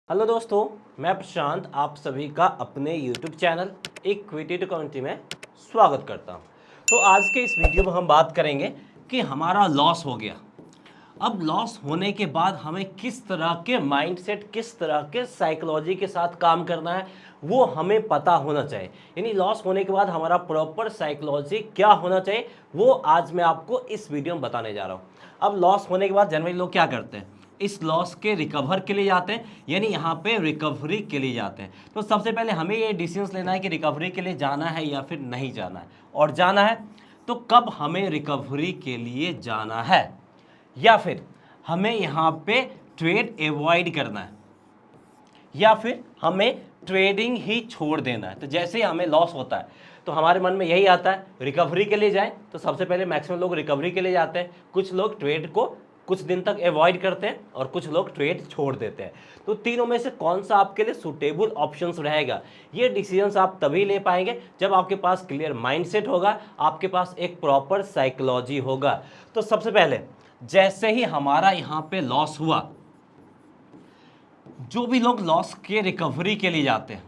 Hello दोस्तों, मैं प्रशांत आप सभी का अपने YouTube channel equity to community में स्वागत करता हूं। तो आज के इस वीडियो में हम बात करेंगे कि हमारा लॉस हो गया। अब लॉस होने के बाद हमें किस तरह के माइंडसेट, किस तरह के साइकोलॉजी के साथ काम करना है वो हमें पता होना चाहिए। यानी लॉस होने के बाद हमारा प्रॉपर साइकोलॉजी क्या होना चाहिए वो आज मैं आपको इस वीडियो में बताने जा रहा हूँ। अब लॉस होने के बाद जनरली लोग क्या करते हैं, इस लॉस के रिकवर के लिए जाते हैं, यानी यहाँ पे रिकवरी के लिए जाते हैं। तो सबसे पहले हमें ये डिसीजन लेना है कि रिकवरी के लिए जाना है या फिर नहीं जाना है, और जाना है तो कब हमें रिकवरी के लिए जाना है, या फिर हमें यहाँ पे ट्रेड अवॉइड करना है, या फिर हमें ट्रेडिंग ही छोड़ देना है। तो जैसे ही हमें लॉस होता है तो हमारे मन में यही आता है रिकवरी के लिए जाएं। तो सबसे पहले मैक्सिमम लोग रिकवरी के लिए जाते हैं, कुछ लोग ट्रेड को कुछ दिन तक अवॉइड करते हैं और कुछ लोग ट्रेड छोड़ देते हैं। तो तीनों में से कौन सा आपके लिए सुटेबल ऑप्शंस रहेगा, ये डिसीजंस आप तभी ले पाएंगे जब आपके पास क्लियर माइंडसेट होगा, आपके पास एक प्रॉपर साइकोलॉजी होगा। तो सबसे पहले जैसे ही हमारा यहाँ पे लॉस हुआ, जो भी लोग लॉस के रिकवरी के लिए जाते हैं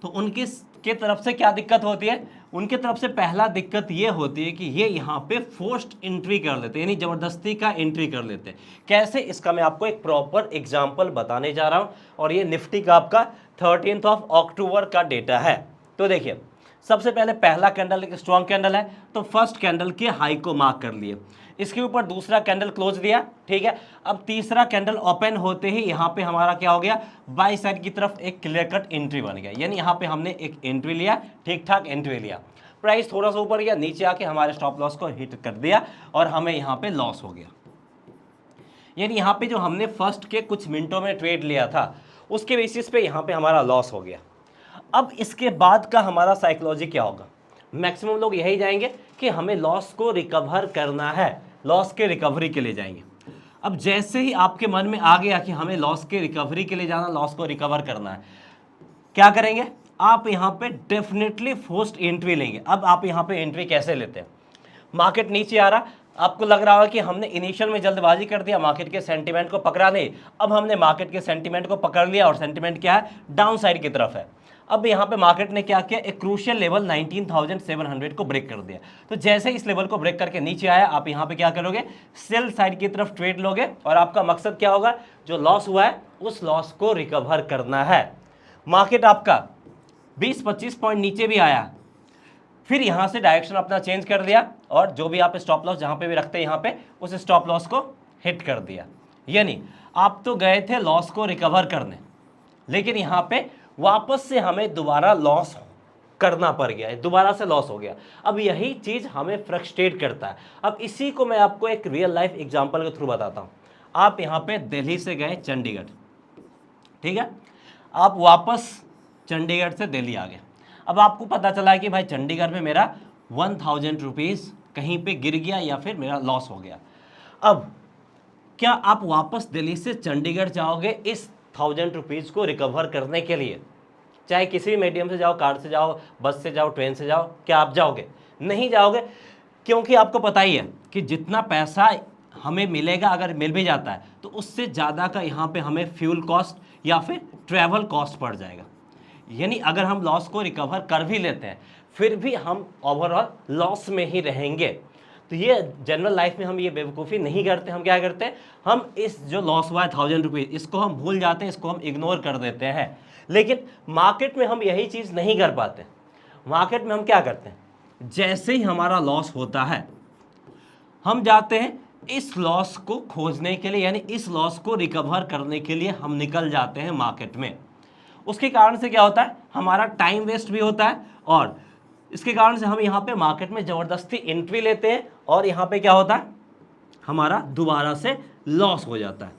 तो उनकी के तरफ से क्या दिक्कत होती है, उनके तरफ से पहला दिक्कत ये होती है कि ये यहाँ पे फोर्स्ड एंट्री कर लेते हैं, यानी ज़बरदस्ती का एंट्री कर लेते हैं। कैसे, इसका मैं आपको एक प्रॉपर एग्जांपल बताने जा रहा हूँ। और ये निफ्टी का आपका 13 अक्टूबर का डेटा है। तो देखिए, सबसे पहले पहला कैंडल एक स्ट्रॉन्ग कैंडल है, तो फर्स्ट कैंडल के हाई को मार्क कर लिए, इसके ऊपर दूसरा कैंडल क्लोज दिया, ठीक है। अब तीसरा कैंडल ओपन होते ही यहाँ पे हमारा क्या हो गया, बाई साइड की तरफ एक क्लियर कट एंट्री बन गया, यानी यहाँ पे हमने एक एंट्री लिया, ठीक ठाक एंट्री लिया। प्राइस थोड़ा सा ऊपर गया, नीचे आके हमारे स्टॉप लॉस को हिट कर दिया और हमें यहाँ पे लॉस हो गया। यानी यहाँ पे जो हमने फर्स्ट के कुछ मिनटों में ट्रेड लिया था उसके बेसिस पे यहाँ पे हमारा लॉस हो गया। अब इसके बाद का हमारा साइकोलॉजी क्या होगा, मैक्सिमम लोग यही जाएंगे कि हमें लॉस को रिकवर करना है, लॉस के रिकवरी के लिए जाएंगे। अब जैसे ही आपके मन में आ गया कि हमें लॉस के रिकवरी के लिए जाना, लॉस को रिकवर करना है, क्या करेंगे आप यहाँ पे डेफिनेटली फोर्स्ड एंट्री लेंगे। अब आप यहाँ पे एंट्री कैसे लेते हैं, मार्केट नीचे आ रहा, आपको लग रहा होगा कि हमने इनिशियल में जल्दबाजी कर दिया, मार्केट के सेंटीमेंट को पकड़ा नहीं। अब हमने मार्केट के सेंटीमेंट को पकड़ लिया और सेंटीमेंट क्या है, डाउन साइड की तरफ है। अब यहाँ पे मार्केट ने क्या किया, एक क्रूशियल लेवल 19,700 को ब्रेक कर दिया। तो जैसे इस लेवल को ब्रेक करके नीचे आया, आप यहाँ पे क्या करोगे, सेल साइड की तरफ ट्रेड लोगे, और आपका मकसद क्या होगा, जो लॉस हुआ है उस लॉस को रिकवर करना है। मार्केट आपका 20-25 पॉइंट नीचे भी आया, फिर यहाँ से डायरेक्शन अपना चेंज कर दिया और जो भी आप स्टॉप लॉस जहाँ पे भी रखते हैं यहाँ पे उस स्टॉप लॉस को हिट कर दिया। यानी आप तो गए थे लॉस को रिकवर करने, लेकिन यहाँ पे वापस से हमें दोबारा लॉस करना पड़ गया है, दोबारा से लॉस हो गया। अब यही चीज़ हमें फ्रस्ट्रेट करता है। अब इसी को मैं आपको एक रियल लाइफ एग्जाम्पल के थ्रू बताता हूँ। आप यहाँ पे दिल्ली से गए चंडीगढ़, ठीक है, आप वापस चंडीगढ़ से दिल्ली आ गए। अब आपको पता चला है कि भाई चंडीगढ़ में मेरा 1000 रुपीज़ कहीं पे गिर गया या फिर मेरा लॉस हो गया। अब क्या आप वापस दिल्ली से चंडीगढ़ जाओगे इस 1000 रुपीज़ को रिकवर करने के लिए, चाहे किसी भी मीडियम से जाओ, कार से जाओ, बस से जाओ, ट्रेन से जाओ, क्या आप जाओगे? नहीं जाओगे, क्योंकि आपको पता ही है कि जितना पैसा हमें मिलेगा, अगर मिल भी जाता है तो उससे ज़्यादा का यहाँ पे हमें फ्यूल कॉस्ट या फिर ट्रैवल कॉस्ट पड़ जाएगा। यानी अगर हम लॉस को रिकवर कर भी लेते हैं फिर भी हम ओवरऑल लॉस में ही रहेंगे। तो ये जनरल लाइफ में हम ये बेवकूफ़ी नहीं करते। हम क्या करते हैं, हम इस जो लॉस हुआ है 1000 रुपीज़, इसको हम भूल जाते हैं, इसको हम इग्नोर कर देते हैं। लेकिन मार्केट में हम यही चीज़ नहीं कर पाते। मार्केट में हम क्या करते हैं, जैसे ही हमारा लॉस होता है हम जाते हैं इस लॉस को खोजने के लिए, यानी इस लॉस को रिकवर करने के लिए हम निकल जाते हैं मार्केट में। उसके कारण से क्या होता है, हमारा टाइम वेस्ट भी होता है और इसके कारण से हम यहाँ पे मार्केट में ज़बरदस्ती एंट्री लेते हैं और यहाँ पे क्या होता है, हमारा दोबारा से लॉस हो जाता है।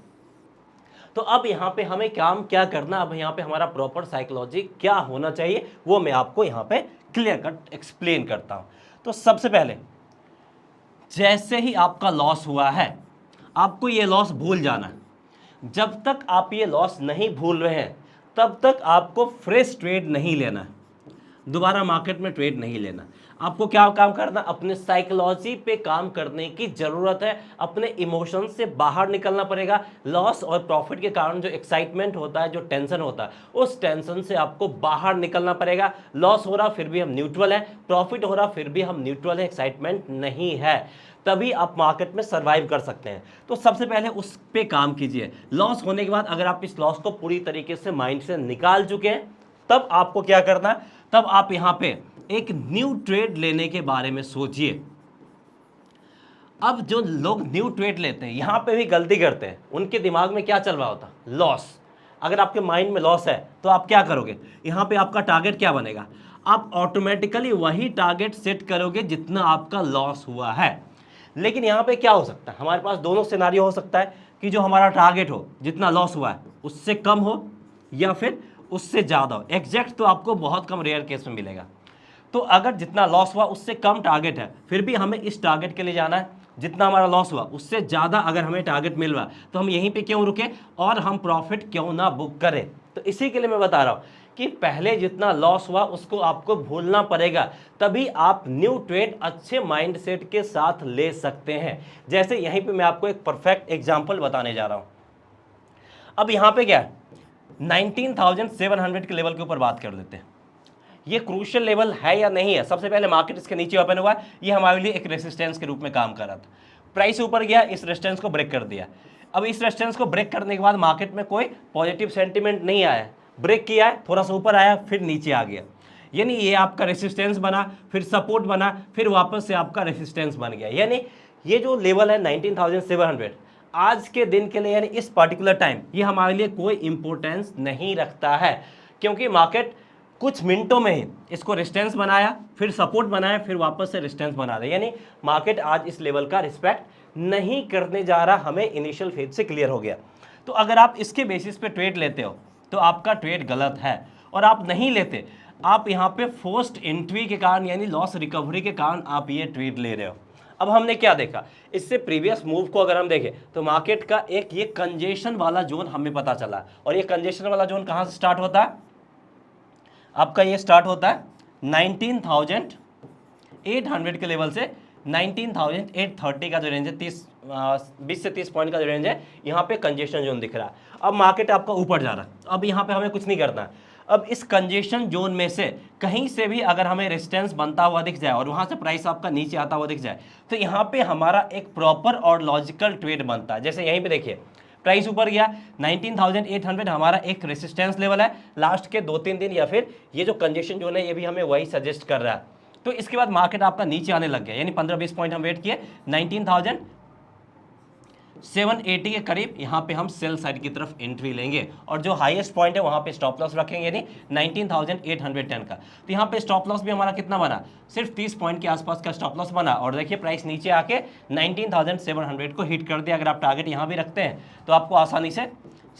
तो अब यहाँ पे हमें काम क्या करना, अब यहाँ पे हमारा प्रॉपर साइकोलॉजी क्या होना चाहिए वो मैं आपको यहाँ पे क्लियर कट एक्सप्लेन करता हूँ। तो सबसे पहले जैसे ही आपका लॉस हुआ है आपको ये लॉस भूल जाना है। जब तक आप ये लॉस नहीं भूल रहे हैं तब तक आपको फ्रेश ट्रेड नहीं लेना है। दोबारा मार्केट में ट्रेड नहीं लेना। आपको क्या काम करना, अपने साइकोलॉजी पे काम करने की जरूरत है, अपने इमोशन से बाहर निकलना पड़ेगा। लॉस और प्रॉफिट के कारण जो एक्साइटमेंट होता है, जो टेंशन होता है, उस टेंशन से आपको बाहर निकलना पड़ेगा। लॉस हो रहा फिर भी हम न्यूट्रल है, प्रॉफिट हो रहा फिर भी हम न्यूट्रल है, एक्साइटमेंट नहीं है, तभी आप मार्केट में सर्वाइव कर सकते हैं। तो सबसे पहले उस पे काम कीजिए। लॉस होने के बाद अगर आप इस लॉस को पूरी तरीके से माइंड से निकाल चुके हैं, तब आपको क्या करना है, तब आप यहां पे एक न्यू ट्रेड लेने के बारे में सोचिए। अब जो लोग न्यू ट्रेड लेते हैं यहां पे भी गलती करते हैं, उनके दिमाग में क्या चल रहा होता, लॉस। अगर आपके माइंड में लॉस है तो आप क्या करोगे, यहां पे आपका टारगेट क्या बनेगा, आप ऑटोमेटिकली वही टारगेट सेट करोगे जितना आपका लॉस हुआ है। लेकिन यहां पे क्या हो सकता है, हमारे पास दोनों सिनारियो हो सकता है कि जो हमारा टारगेट हो, जितना लॉस हुआ है उससे कम हो या फिर उससे ज़्यादा हो। एग्जैक्ट तो आपको बहुत कम रेयर केस में मिलेगा। तो अगर जितना लॉस हुआ उससे कम टारगेट है, फिर भी हमें इस टारगेट के लिए जाना है। जितना हमारा लॉस हुआ उससे ज़्यादा अगर हमें टारगेट मिल रहा है तो हम यहीं पे क्यों रुके और हम प्रॉफिट क्यों ना बुक करें। तो इसी के लिए मैं बता रहा हूँ कि पहले जितना लॉस हुआ उसको आपको भूलना पड़ेगा, तभी आप न्यू ट्रेड अच्छे माइंडसेट के साथ ले सकते हैं। जैसे यहीं पे मैं आपको एक परफेक्ट एग्जांपल बताने जा रहा हूँ। अब यहाँ पे क्या है, 19,700 के लेवल के ऊपर बात कर लेते हैं। ये क्रूशियल लेवल है या नहीं है। सबसे पहले मार्केट इसके नीचे ओपन हुआ, ये हमारे लिए एक रेसिस्टेंस के रूप में काम कर रहा था। प्राइस ऊपर गया, इस रेसिस्टेंस को ब्रेक कर दिया। अब इस रेसिस्टेंस को ब्रेक करने के बाद मार्केट में कोई पॉजिटिव सेंटीमेंट नहीं आया, ब्रेक किया है, थोड़ा सा ऊपर आया, फिर नीचे आ गया। यानी ये आपका रेसिस्टेंस बना, फिर सपोर्ट बना, फिर वापस से आपका रेसिस्टेंस बन गया। यानी ये जो लेवल है 19,700 आज के दिन के लिए, यानी इस पर्टिकुलर टाइम, ये हमारे लिए कोई इंपॉर्टेंस नहीं रखता है, क्योंकि मार्केट कुछ मिनटों में ही इसको रेजिस्टेंस बनाया, फिर सपोर्ट बनाया, फिर वापस से रेजिस्टेंस बना रहा है। यानी मार्केट आज इस लेवल का रिस्पेक्ट नहीं करने जा रहा, हमें इनिशियल फेज से क्लियर हो गया। तो अगर आप इसके बेसिस पे ट्रेड लेते हो तो आपका ट्रेड गलत है, और आप नहीं लेते, आप यहाँ पे फोर्स्ड एंट्री के कारण यानी लॉस रिकवरी के कारण आप ये ट्रेड ले रहे हो। अब हमने क्या देखा, इससे प्रीवियस मूव को अगर हम देखें तो मार्केट का एक ये कंजेशन वाला जोन हमें पता चला, और ये कंजेशन वाला जोन कहाँ से स्टार्ट होता है, आपका ये स्टार्ट होता है 19,800 के लेवल से 19,830 का जो रेंज है, 20 से 30 पॉइंट का जो रेंज है, यहाँ पे कंजेशन जोन दिख रहा है। अब मार्केट आपका ऊपर जा रहा है, अब यहाँ पे हमें कुछ नहीं करना है। अब इस कंजेशन जोन में से कहीं से भी अगर हमें रेजिस्टेंस बनता हुआ दिख जाए और वहाँ से प्राइस आपका नीचे आता हुआ दिख जाए, तो यहाँ पे हमारा एक प्रॉपर और लॉजिकल ट्रेड बनता है। जैसे यहीं पे देखिए, प्राइस ऊपर गया 19,800, हमारा एक रेसिस्टेंस लेवल है। लास्ट के 2-3 दिन या फिर ये जो कंजेशन जोन है, ये भी हमें वही सजेस्ट कर रहा है। तो इसके बाद मार्केट आपका नीचे आने लग गया, यानी 15-20 पॉइंट हम वेट किए, 19,780 के करीब यहाँ पे हम सेल साइड की तरफ एंट्री लेंगे, और जो हाईएस्ट पॉइंट है वहाँ पे स्टॉप लॉस रखेंगे, यानी 19,810 का। तो यहाँ पे स्टॉप लॉस भी हमारा कितना बना, सिर्फ 30 पॉइंट के आसपास का स्टॉप लॉस बना, और देखिए प्राइस नीचे आके 19,700 को हिट कर दिया। अगर आप टारगेट यहाँ भी रखते हैं तो आपको आसानी से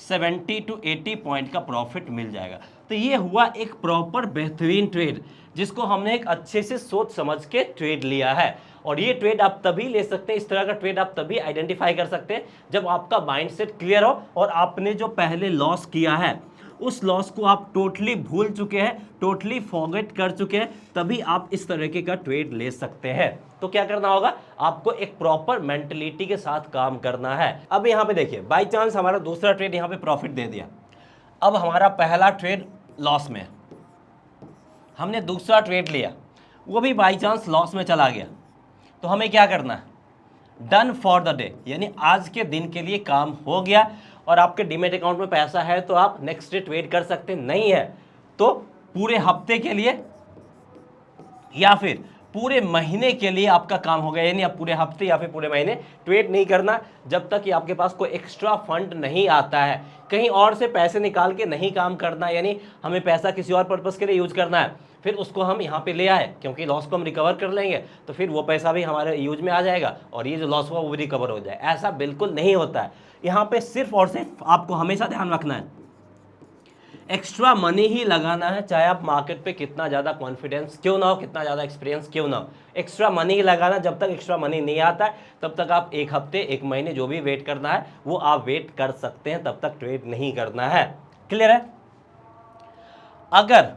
70 to 80 पॉइंट का प्रॉफिट मिल जाएगा। तो ये हुआ एक प्रॉपर बेहतरीन ट्रेड, जिसको हमने एक अच्छे से सोच समझ के ट्रेड लिया है। और ये ट्रेड आप तभी ले सकते हैं, इस तरह का ट्रेड आप तभी आइडेंटिफाई कर सकते हैं जब आपका माइंडसेट क्लियर हो और आपने जो पहले लॉस किया है उस लॉस को आप टोटली भूल चुके हैं, टोटली फॉरगेट कर चुके हैं, तभी आप इस तरीके का ट्रेड ले सकते हैं। तो क्या करना होगा, आपको एक प्रॉपर मेंटलिटी के साथ काम करना है। अब यहाँ पे देखिए, बाई चांस हमारा दूसरा ट्रेड यहाँ पे प्रॉफिट दे दिया, अब हमारा पहला ट्रेड लॉस में, हमने दूसरा ट्रेड लिया, वो भी बाई चांस लॉस में चला गया, तो हमें क्या करना है, डन फॉर द डे, यानी आज के दिन के लिए काम हो गया, और आपके डीमेट अकाउंट में पैसा है तो आप नेक्स्ट डे ट्रेड कर सकते, नहीं है तो पूरे हफ्ते के लिए या फिर पूरे महीने के लिए आपका काम हो गया। यानी आप पूरे हफ्ते या फिर पूरे महीने ट्रेड नहीं करना जब तक कि आपके पास कोई एक्स्ट्रा फंड नहीं आता है। कहीं और से पैसे निकाल के नहीं काम करना, यानी हमें पैसा किसी और पर्पस के लिए यूज करना है, फिर उसको हम यहाँ पे ले आए, क्योंकि लॉस को हम रिकवर कर लेंगे तो फिर वो पैसा भी हमारे यूज में आ जाएगा और ये जो लॉस हुआ वो भी रिकवर हो जाए। ऐसा बिल्कुल नहीं होता है। यहाँ पे सिर्फ और सिर्फ आपको हमेशा ध्यान रखना है, एक्स्ट्रा मनी ही लगाना है, चाहे आप मार्केट पे कितना ज़्यादा कॉन्फिडेंस क्यों ना हो, कितना ज़्यादा एक्सपीरियंस क्यों ना हो, एक्स्ट्रा मनी ही लगाना। जब तक एक्स्ट्रा मनी नहीं आता है तब तक आप एक हफ्ते, एक महीने जो भी वेट करना है वो आप वेट कर सकते हैं, तब तक ट्रेड नहीं करना है। क्लियर है? अगर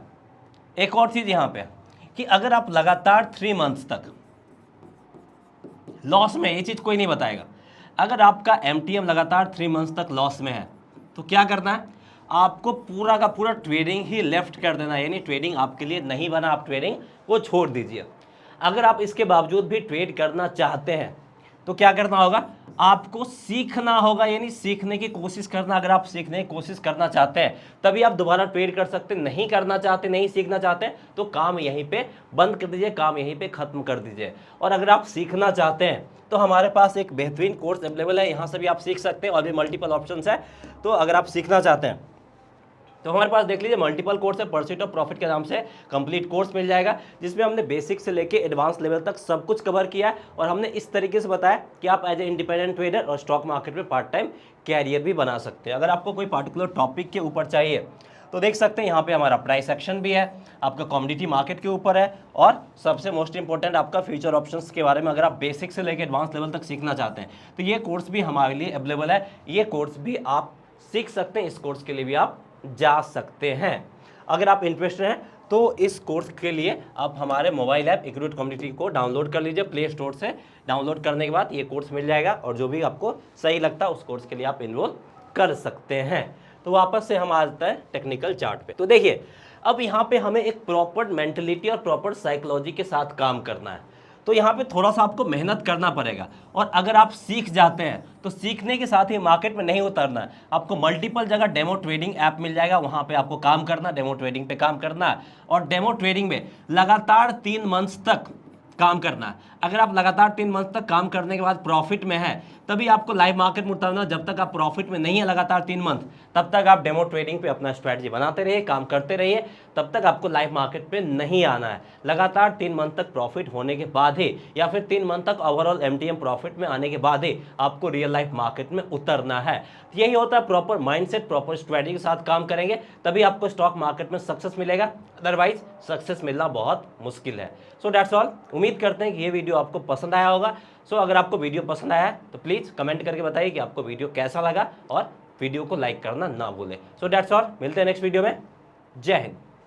एक और चीज़ यहाँ पे कि अगर आप लगातार 3 मंथ्स तक लॉस में, ये चीज़ कोई नहीं बताएगा, अगर आपका MTM लगातार 3 मंथ्स तक लॉस में है तो क्या करना है, आपको पूरा का पूरा ट्रेडिंग ही लेफ्ट कर देना है, यानी ट्रेडिंग आपके लिए नहीं बना, आप ट्रेडिंग को छोड़ दीजिए। अगर आप इसके बावजूद भी ट्रेड करना चाहते हैं तो क्या करना होगा, आपको सीखना होगा, यानी सीखने की कोशिश करना। अगर आप सीखने की कोशिश करना चाहते हैं तभी आप दोबारा ट्रेड कर सकते, नहीं करना चाहते, नहीं सीखना चाहते तो काम यहीं पे बंद कर दीजिए, काम यहीं पे ख़त्म कर दीजिए। और अगर आप सीखना चाहते हैं तो हमारे पास एक बेहतरीन कोर्स अवेलेबल है, यहाँ से भी आप सीख सकते हैं, और भी मल्टीपल ऑप्शंस है। तो अगर आप सीखना चाहते हैं तो हमारे पास देख लीजिए मल्टीपल कोर्स है, परस्यूट ऑफ प्रॉफिट के नाम से कंप्लीट कोर्स मिल जाएगा, जिसमें हमने बेसिक से लेके एडवांस लेवल तक सब कुछ कवर किया है। और हमने इस तरीके से बताया कि आप एज ए इंडिपेंडेंट ट्रेडर और स्टॉक मार्केट में पार्ट टाइम कैरियर भी बना सकते हैं। अगर आपको कोई पर्टिकुलर टॉपिक के ऊपर चाहिए तो देख सकते हैं, यहाँ पे हमारा प्राइस सेक्शन भी है, आपका कमोडिटी मार्केट के ऊपर है, और सबसे मोस्ट इंपॉर्टेंट आपका फ्यूचर ऑप्शंस के बारे में अगर आप बेसिक से लेकर एडवांस लेवल तक सीखना चाहते हैं तो ये कोर्स भी हमारे लिए अवेलेबल है, ये कोर्स भी आप सीख सकते हैं, इस कोर्स के लिए भी आप जा सकते हैं। अगर आप इंटरेस्टेड हैं तो इस कोर्स के लिए आप हमारे मोबाइल ऐप इक्विटी कम्युनिटी को डाउनलोड कर लीजिए प्ले स्टोर से। डाउनलोड करने के बाद ये कोर्स मिल जाएगा, और जो भी आपको सही लगता है उस कोर्स के लिए आप इनरोल कर सकते हैं। तो वापस से हम आते हैं टेक्निकल चार्ट पे। तो देखिए, अब यहाँ पे हमें एक प्रॉपर मेंटलिटी और प्रॉपर साइकोलॉजी के साथ काम करना है, तो यहाँ पे थोड़ा सा आपको मेहनत करना पड़ेगा। और अगर आप सीख जाते हैं तो सीखने के साथ ही मार्केट में नहीं उतरना है, आपको मल्टीपल जगह डेमो ट्रेडिंग ऐप मिल जाएगा, वहाँ पे आपको काम करना, डेमो ट्रेडिंग पे काम करना है, और डेमो ट्रेडिंग में लगातार 3 मंथ्स तक काम करना है। अगर आप लगातार 3 मंथ तक काम करने के बाद प्रॉफिट में है तभी आपको लाइव मार्केट में उतरना। जब तक आप प्रॉफिट में नहीं है लगातार 3 मंथ, तब तक आप डेमो ट्रेडिंग पे अपना स्ट्रैटेजी बनाते रहिए, काम करते रहिए, तब तक आपको लाइव मार्केट पे नहीं आना है। लगातार 3 मंथ तक प्रॉफिट होने के बाद ही, या फिर 3 मंथ तक ओवरऑल MTM प्रॉफिट में आने के बाद ही आपको रियल लाइफ मार्केट में उतरना है। यही होता है प्रॉपर माइंडसेट, प्रॉपर स्ट्रैटेजी के साथ काम करेंगे तभी आपको स्टॉक मार्केट में सक्सेस मिलेगा, अदरवाइज सक्सेस मिलना बहुत मुश्किल है। So that's all. उम्मीद करते हैं कि ये वीडियो आपको पसंद आया होगा। सो अगर आपको वीडियो पसंद आया है तो प्लीज़ कमेंट करके बताइए कि आपको वीडियो कैसा लगा, और वीडियो को लाइक करना ना भूलें। सो दैट्स ऑल, मिलते हैं नेक्स्ट वीडियो में। जय हिंद।